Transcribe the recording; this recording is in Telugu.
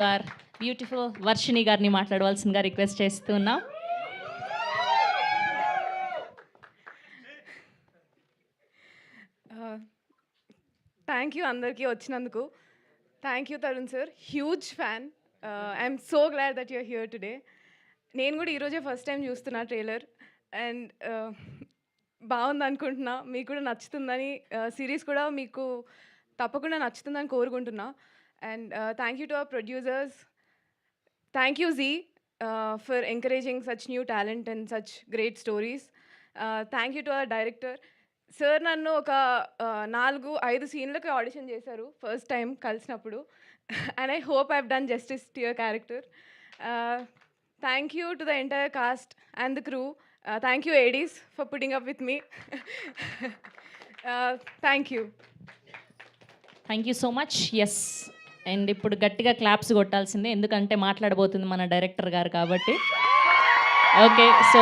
గారు బ్యూటిఫుల్ వర్షిణి గారిని మాట్లాడవలసిందిగా రిక్వెస్ట్ చేస్తున్నాం. థ్యాంక్ యూ అందరికీ వచ్చినందుకు. Thank you Tarun sir, huge fan. I'm so glad that you're here today. నేను కూడా ఈరోజే ఫస్ట్ టైం చూస్తున్నా ట్రైలర్ అండ్ బాగుంది అనుకుంటున్నా, మీకు కూడా నచ్చుతుందని, సిరీస్ కూడా మీకు తప్పకుండా నచ్చుతుందని కోరుకుంటున్నా. And thank you to our producers. Thank you Zee for encouraging such new talent and such great stories. Thank you to our director sir. నన్ను ఒక 4-5 సీన్లకి ఆడిషన్ చేశారు ఫస్ట్ టైం కలిసినప్పుడు. And I hope I have done justice to your character. Thank you to the entire cast and the crew. Thank you ADs for putting up with me. Thank you. Thank you so much. Yes, and ఇప్పుడు గట్టిగా క్లాప్స్ కొట్టాల్సిందే, ఎందుకంటే మాట్లాడబోతుంది మన డైరెక్టర్ గారు కాబట్టి. Okay, so